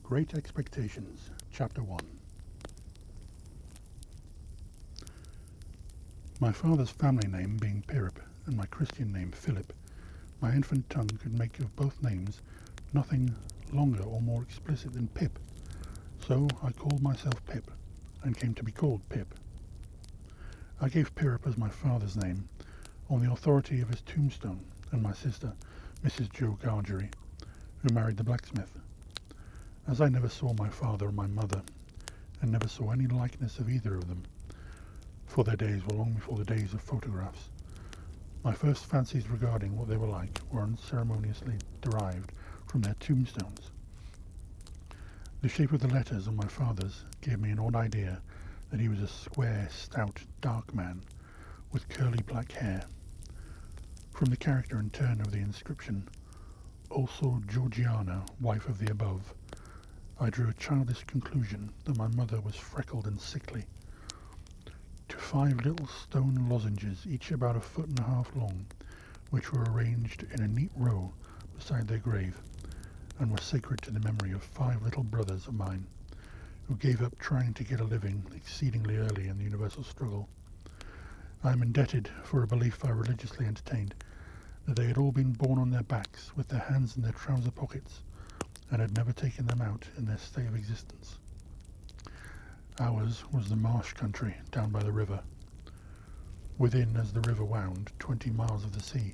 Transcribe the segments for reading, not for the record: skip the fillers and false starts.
Great Expectations, Chapter 1. My father's family name being Pirrip, and my Christian name Philip, my infant tongue could make of both names nothing longer or more explicit than Pip, so I called myself Pip, and came to be called Pip. I gave Pirrip as my father's name, on the authority of his tombstone, and my sister, Mrs. Joe Gargery, who married the blacksmith. As I never saw my father or my mother, and never saw any likeness of either of them, for their days were long before the days of photographs, my first fancies regarding what they were like were unceremoniously derived from their tombstones. The shape of the letters on my father's gave me an odd idea that he was a square, stout, dark man, with curly black hair. From the character and turn of the inscription, "Also Georgiana, wife of the above," I drew a childish conclusion that my mother was freckled and sickly. To 5 little stone lozenges, each about 1.5 feet long, which were arranged in a neat row beside their grave, and were sacred to the memory of 5 little brothers of mine, who gave up trying to get a living exceedingly early in the universal struggle. I am indebted for a belief I religiously entertained, that they had all been born on their backs, with their hands in their trouser pockets, and had never taken them out in their state of existence. Ours was the marsh country down by the river, within as the river wound 20 miles of the sea.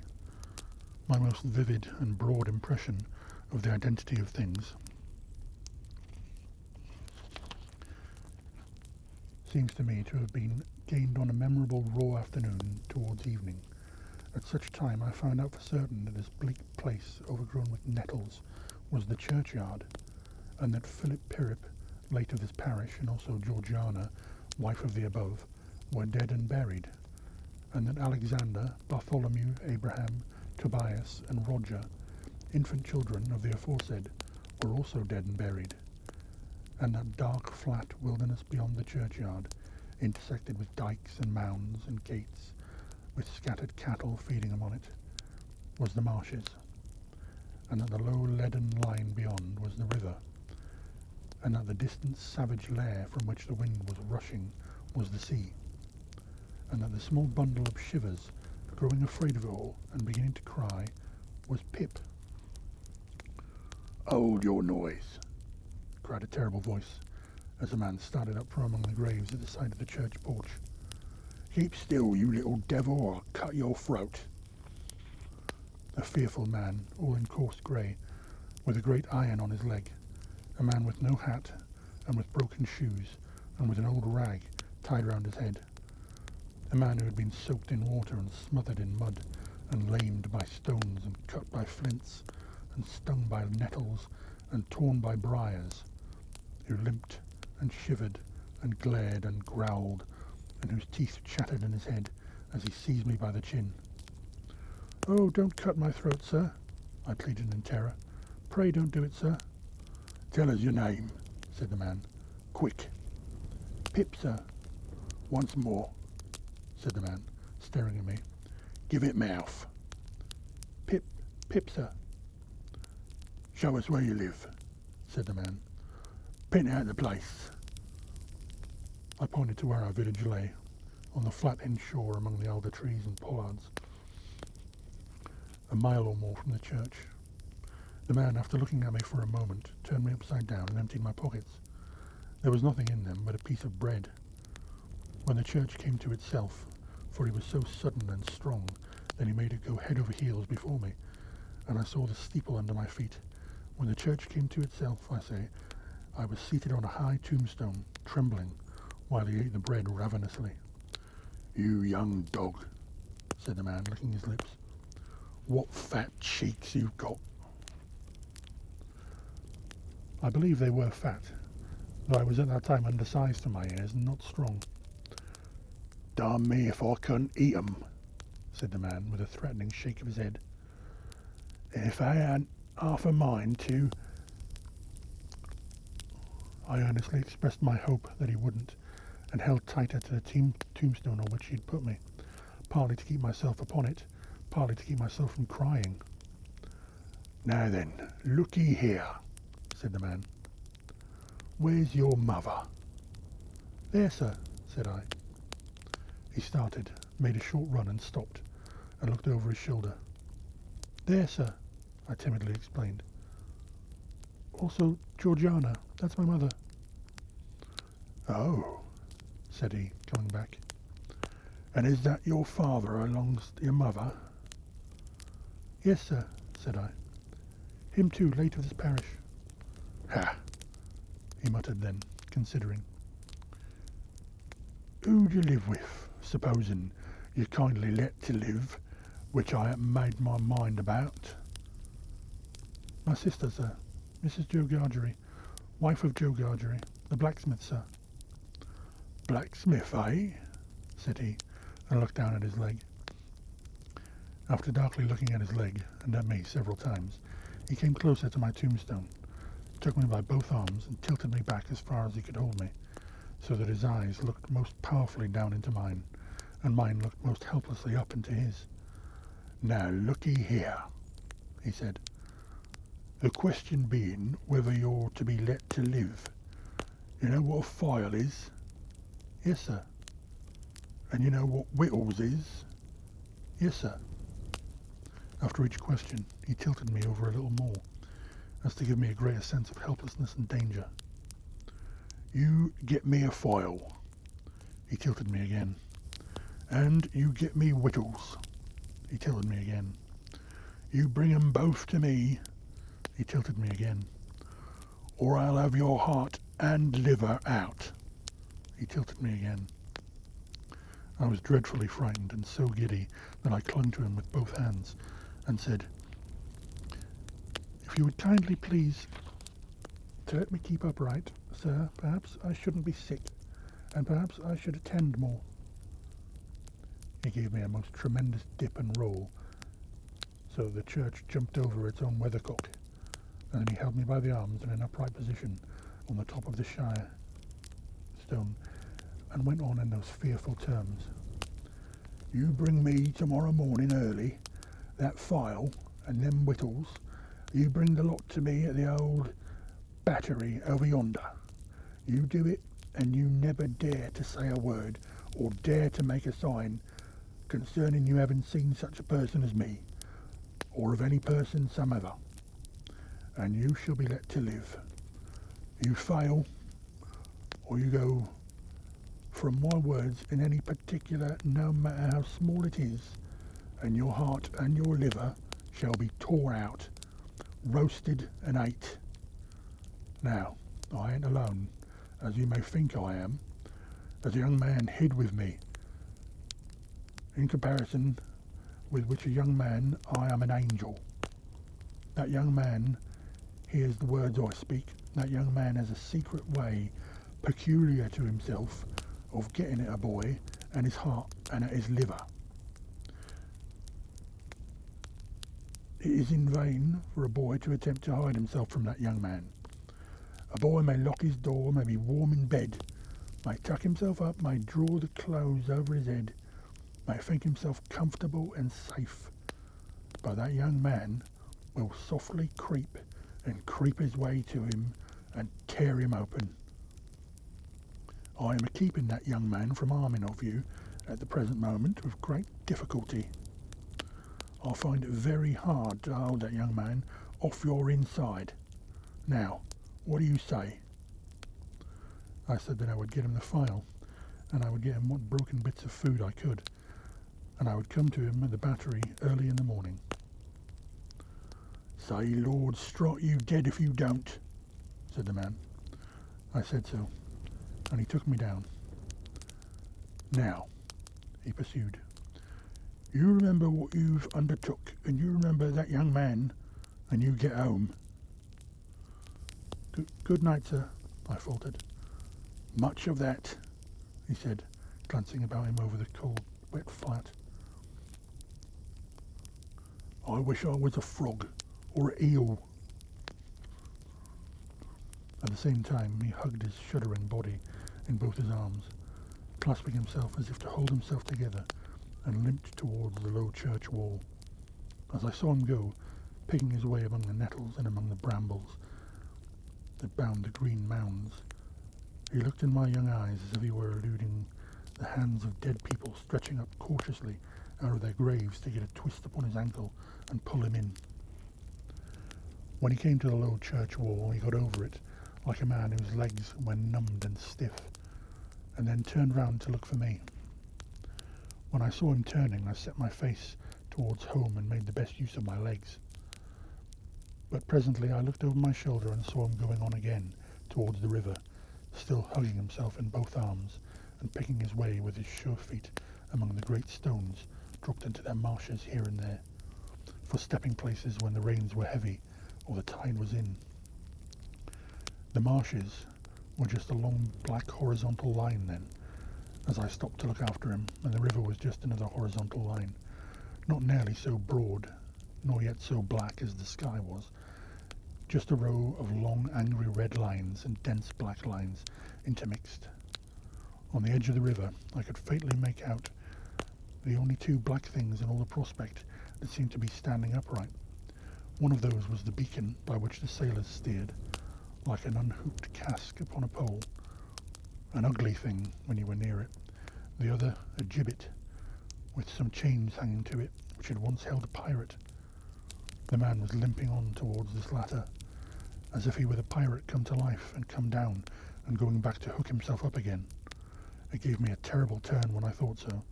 My most vivid and broad impression of the identity of things seems to me to have been gained on a memorable raw afternoon towards evening. At such time I found out for certain that this bleak place overgrown with nettles was the churchyard, and that Philip Pirrip, late of this parish, and also Georgiana, wife of the above, were dead and buried, and that Alexander, Bartholomew, Abraham, Tobias, and Roger, infant children of the aforesaid, were also dead and buried, and that dark flat wilderness beyond the churchyard, intersected with dikes and mounds and gates, with scattered cattle feeding upon it, was the marshes, and that the low leaden line beyond was the river, and that the distant savage lair from which the wind was rushing was the sea, and that the small bundle of shivers, growing afraid of it all and beginning to cry, was Pip. "Hold your noise," cried a terrible voice, as a man started up from among the graves at the side of the church porch. "Keep still, you little devil, or I'll cut your throat." A fearful man, all in coarse grey, with a great iron on his leg, a man with no hat, and with broken shoes, and with an old rag tied round his head. A man who had been soaked in water and smothered in mud, and lamed by stones, and cut by flints, and stung by nettles, and torn by briars, who limped, and shivered, and glared, and growled, and whose teeth chattered in his head as he seized me by the chin. "Oh, don't cut my throat, sir," I pleaded in terror. "Pray don't do it, sir." "Tell us your name," said the man. "Quick." "Pip, sir." "Once more," said the man, staring at me. "Give it mouth." Pip, sir." "Show us where you live," said the man. "Pin out the place." I pointed to where our village lay, on the flat inshore among the alder trees and pollards, a mile or more from the church. The man, after looking at me for a moment, turned me upside down and emptied my pockets. There was nothing in them but a piece of bread. When the church came to itself, for he was so sudden and strong that he made it go head over heels before me, and I saw the steeple under my feet. When the church came to itself, I say, I was seated on a high tombstone, trembling, while he ate the bread ravenously. "You young dog," said the man, licking his lips. "What fat cheeks you've got." I believe they were fat, though I was at that time undersized for my years and not strong. "Darn me if I couldn't eat 'em," said the man, with a threatening shake of his head. "If I hadn't half a mind to—" I earnestly expressed my hope that he wouldn't, and held tighter to the tombstone on which he had put me, partly to keep myself upon it, partly to keep myself from crying. "Now then, look ye here," said the man. Where's your mother?" "There, sir," said I. He started, made a short run and stopped, and looked over his shoulder. "There, sir," I timidly explained. "Also Georgiana, that's my mother." "Oh," said he, coming back. "And is that your father alongst your mother?" "Yes, sir," said I. "Him too, late of this parish." "Ha!" he muttered then, considering. "Who'd you live with, supposing you kindly let to live, which I haven't made my mind about?" "My sister, sir, Mrs. Joe Gargery, wife of Joe Gargery, the blacksmith, sir." "Blacksmith, eh?" said he, and looked down at his leg. After darkly looking at his leg, and at me several times, he came closer to my tombstone, took me by both arms, and tilted me back as far as he could hold me, so that his eyes looked most powerfully down into mine, and mine looked most helplessly up into his. "Now look'ee here," he said. "The question being whether you're to be let to live. You know what a file is?" "Yes, sir." "And you know what whittles is?" "Yes, sir." After each question, he tilted me over a little more, as to give me a greater sense of helplessness and danger. "You get me a file." He tilted me again. "And you get me whittles." He tilted me again. "You bring 'em both to me." He tilted me again. "Or I'll have your heart and liver out." He tilted me again. I was dreadfully frightened and so giddy that I clung to him with both hands and said, "If you would kindly please to let me keep upright, sir, perhaps I shouldn't be sick, and perhaps I should attend more." He gave me a most tremendous dip and roll, so the church jumped over its own weathercock, and then he held me by the arms in an upright position on the top of the shire stone, and went on in those fearful terms. "You bring me tomorrow morning early that file and them whittles. You bring the lot to me at the old battery over yonder. You do it, and you never dare to say a word or dare to make a sign concerning you having seen such a person as me, or of any person some other, and you shall be let to live. You fail, or you go from my words in any particular, no matter how small it is, and your heart and your liver shall be tore out, roasted and ate. Now, I ain't alone, as you may think I am. There's a young man hid with me, in comparison with which a young man I am an angel. That young man hears the words I speak. That young man has a secret way, peculiar to himself, of getting at a boy and his heart and at his liver. It is in vain for a boy to attempt to hide himself from that young man. A boy may lock his door, may be warm in bed, may tuck himself up, may draw the clothes over his head, may think himself comfortable and safe, but that young man will softly creep and creep his way to him and tear him open. I am keeping that young man from harming of you at the present moment with great difficulty. I find it very hard to hold that young man off your inside. Now, what do you say?" I said that I would get him the file, and I would get him what broken bits of food I could, and I would come to him at the battery early in the morning. "Say Lord strike you dead if you don't," said the man. I said so, and he took me down. "Now," he pursued, "you remember what you've undertook, and you remember that young man, and you get home." Good night, sir," I faltered. "Much of that," he said, glancing about him over the cold, wet flat. "I wish I was a frog or an eel." At the same time, he hugged his shuddering body in both his arms, clasping himself as if to hold himself together, and limped towards the low church wall. As I saw him go, picking his way among the nettles and among the brambles that bound the green mounds, He looked in my young eyes as if he were eluding the hands of dead people stretching up cautiously out of their graves to get a twist upon his ankle and pull him in. When he came to the low church wall, he got over it like a man whose legs were numbed and stiff, and then turned round to look for me. When I saw him turning, I set my face towards home and made the best use of my legs. But presently I looked over my shoulder and saw him going on again towards the river, still hugging himself in both arms and picking his way with his sure feet among the great stones dropped into their marshes here and there, for stepping places when the rains were heavy or the tide was in. The marshes were just a long black horizontal line then, as I stopped to look after him, and the river was just another horizontal line, not nearly so broad, nor yet so black as the sky was, just a row of long angry red lines and dense black lines intermixed. On the edge of the river I could faintly make out the only two black things in all the prospect that seemed to be standing upright. One of those was the beacon by which the sailors steered, like an unhooped cask upon a pole, an ugly thing when you were near it. The other a gibbet, with some chains hanging to it, which had once held a pirate. The man was limping on towards this latter, as if he were the pirate come to life and come down and going back to hook himself up again. It gave me a terrible turn when I thought so,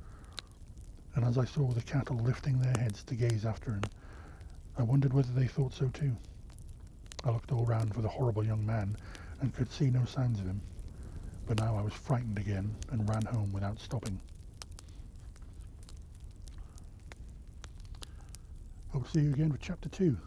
and as I saw the cattle lifting their heads to gaze after him, I wondered whether they thought so too. I looked all round for the horrible young man and could see no signs of him, but now I was frightened again and ran home without stopping. Hope to see you again for chapter 2.